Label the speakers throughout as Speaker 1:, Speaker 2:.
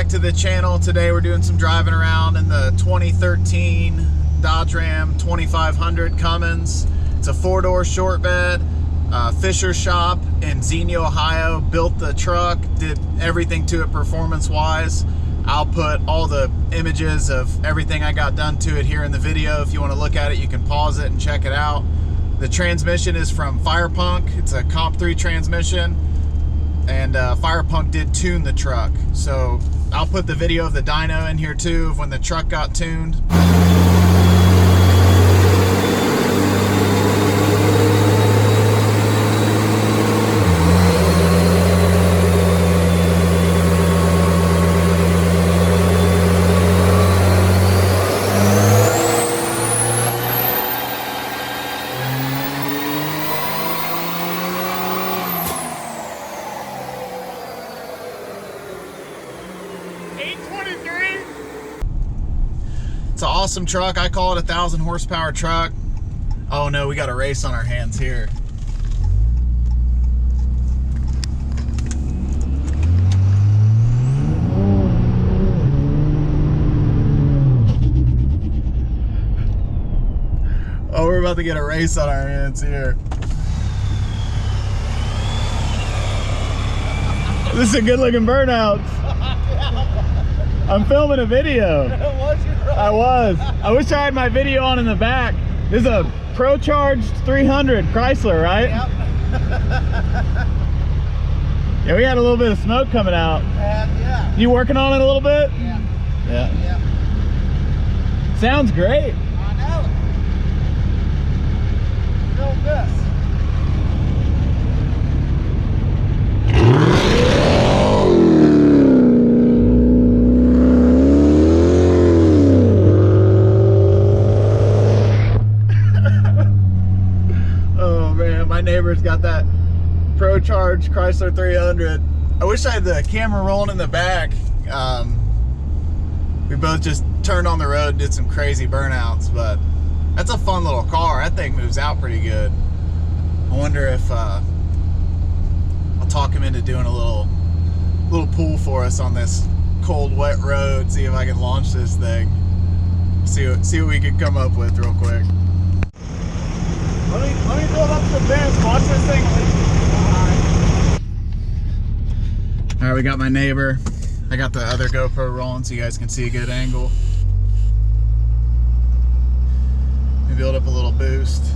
Speaker 1: back to the channel. Today we're doing some driving around in the 2013 Dodge Ram 2500 Cummins. It's a 4-door short bed. Fisher shop in Xenia, Ohio built the truck, did everything to it performance-wise. I'll put all the images of everything I got done to it here in the video. If you want to look at it, you can pause it and check it out. The transmission is from Firepunk. It's a Comp 3 transmission, and Firepunk did tune the truck. So I'll put the video of the dyno in here too, of when the truck got tuned. It's an awesome truck. I call it a 1,000 horsepower truck. Oh no, we got a race on our hands here. Oh, we're about to get a race on our hands here. This is a good looking burnout. I'm filming a video. I was. I wish I had my video on in the back. This is a Pro-Charged 300 Chrysler, right? Yep. Yeah, we had a little bit of smoke coming out. Yeah. You working on it a little bit? Yeah. Yeah. Sounds great. I know. Feel this. My neighbor's got that Pro-Charged Chrysler 300. I wish I had the camera rolling in the back. We both just turned on the road and did some crazy burnouts, but that's a fun little car. That thing moves out pretty good. I wonder if I'll talk him into doing a little pool for us on this cold, wet road. See if I can launch this thing. See what we can come up with real quick. Let me build up some bins, watch this thing. Alright, we got my neighbor. I got the other GoPro rolling so you guys can see a good angle. Let me build up a little boost.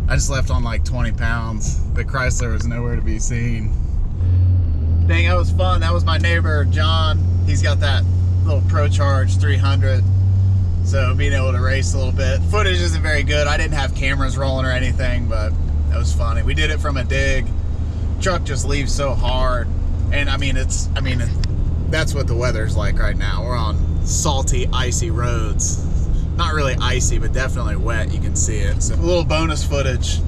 Speaker 1: I just left on like 20 pounds. The Chrysler was nowhere to be seen. Dang, that was fun. That was my neighbor, John. He's got that little Pro-Charged 300. So being able to race a little bit. Footage isn't very good. I didn't have cameras rolling or anything, but that was funny. We did it from a dig. Truck just leaves so hard. And that's what the weather's like right now. We're on salty, icy roads. Not really icy, but definitely wet. You can see it. So a little bonus footage.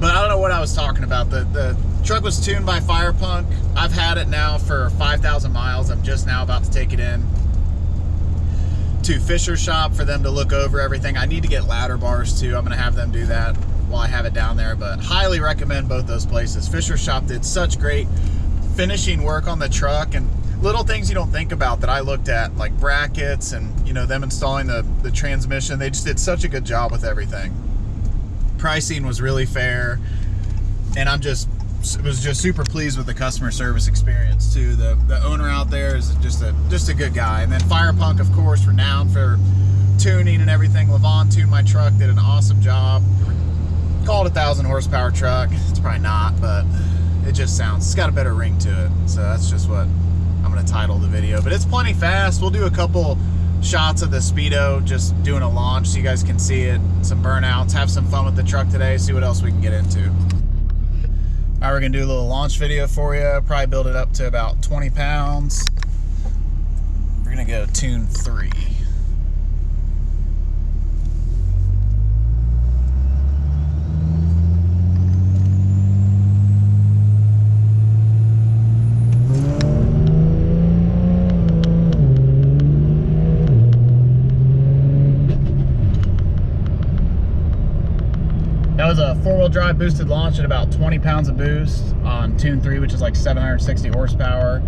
Speaker 1: But I don't know what I was talking about. The truck was tuned by Firepunk. I've had it now for 5,000 miles. I'm just now about to take it in to Fisher shop for them to look over everything. I need to get ladder bars too. I'm going to have them do that while I have it down there. But highly recommend both those places. Fisher shop did such great finishing work on the truck, and little things you don't think about that I looked at, like brackets and, you know, them installing the transmission. They just did such a good job with everything. Pricing was really fair, and I'm just was just super pleased with the customer service experience too. The owner out there is just a good guy. And then Fire Punk, of course, renowned for tuning and everything. Levon tuned my truck, did an awesome job. Called a 1,000 horsepower truck. It's probably not, but it just sounds, it's got a better ring to it. So that's just what I'm gonna title the video. But it's plenty fast. We'll do a couple shots of the Speedo, just doing a launch so you guys can see it, some burnouts, have some fun with the truck today, see what else we can get into. All right, we're gonna do a little launch video for you, probably build it up to about 20 pounds. We're gonna go tune 3. That was a 4-wheel drive boosted launch at about 20 pounds of boost on tune 3, which is like 760 horsepower.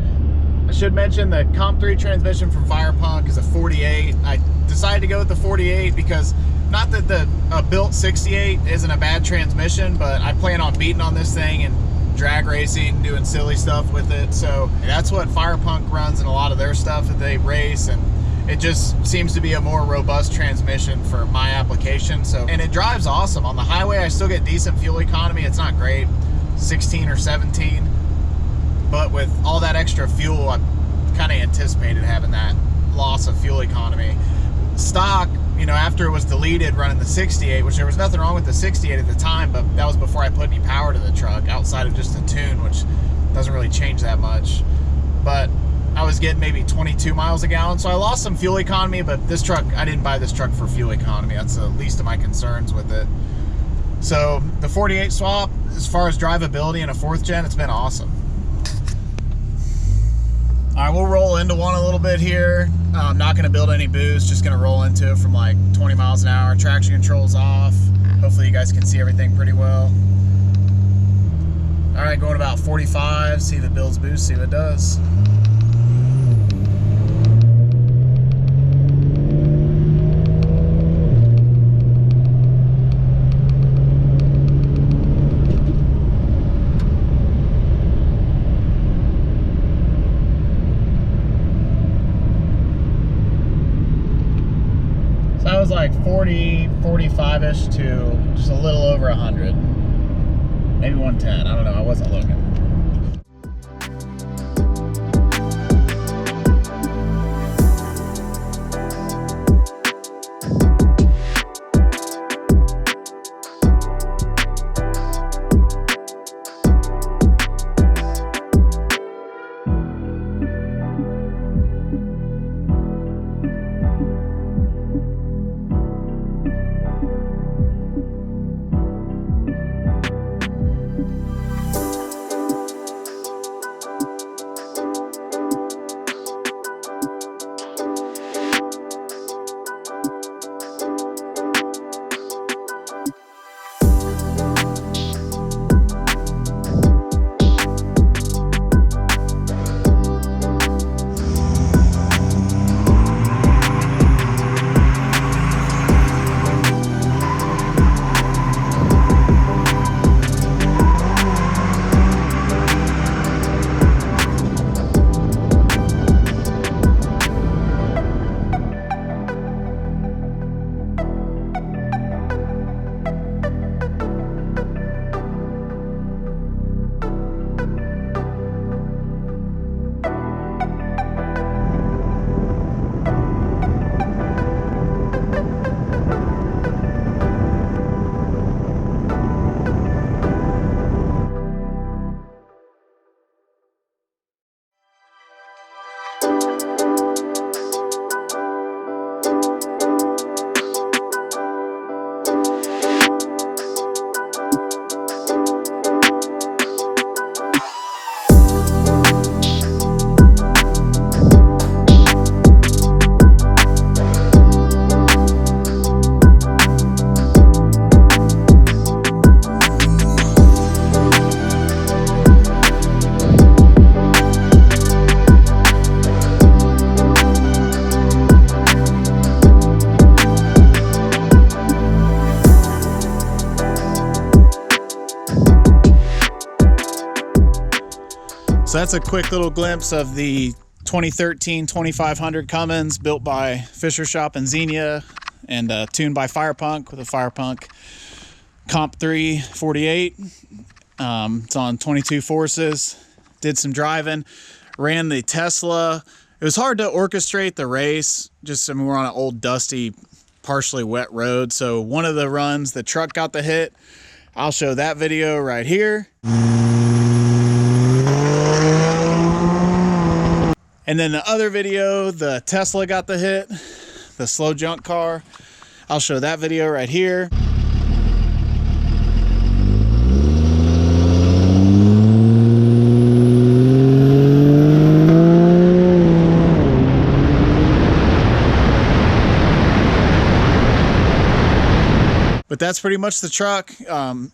Speaker 1: I should mention the Comp 3 transmission from Fire Punk is a 48. I decided to go with the 48 because, not that the built 68 isn't a bad transmission, but I plan on beating on this thing and drag racing, doing silly stuff with it. So that's what Fire Punk runs in a lot of their stuff that they race, and it just seems to be a more robust transmission for my application. So, and it drives awesome. On the highway, I still get decent fuel economy. It's not great, 16 or 17, but with all that extra fuel, I kind of anticipated having that loss of fuel economy. Stock, you know, after it was deleted running the 68, which there was nothing wrong with the 68 at the time, but that was before I put any power to the truck outside of just the tune, which doesn't really change that much. But I was getting maybe 22 miles a gallon, so I lost some fuel economy, but this truck, I didn't buy this truck for fuel economy. That's the least of my concerns with it. So the 48 swap, as far as drivability in a 4th gen, it's been awesome. All right, we'll roll into one a little bit here. I'm not gonna build any boost, just gonna roll into it from like 20 miles an hour. Traction control's off. Hopefully you guys can see everything pretty well. All right, going about 45, see if it builds boost, see what it does. That was like 40, 45-ish to just a little over 100. Maybe 110, I don't know, I wasn't looking. So that's a quick little glimpse of the 2013 2500 Cummins, built by Fisher Shop in Xenia and tuned by Firepunk with a Firepunk Comp 3 48. It's on 22 forces. Did some driving, ran the Tesla. It was hard to orchestrate the race. I mean, we're on an old, dusty, partially wet road. So one of the runs, the truck got the hit. I'll show that video right here. And then the other video, the Tesla got the hit, the slow junk car. I'll show that video right here. But that's pretty much the truck.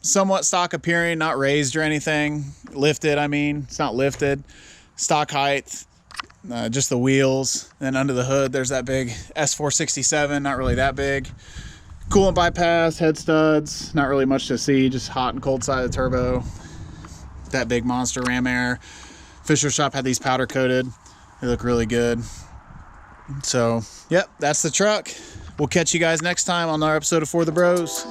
Speaker 1: Somewhat stock appearing, not raised or anything. Lifted, I mean, it's not lifted. Stock height. Just the wheels. Then under the hood, there's that big S467, not really that big. Coolant bypass, head studs, not really much to see, just hot and cold side of the turbo. That big monster ram air. Fisher Shop had these powder coated. They look really good. So, yep, that's the truck. We'll catch you guys next time on our episode of For the Bros.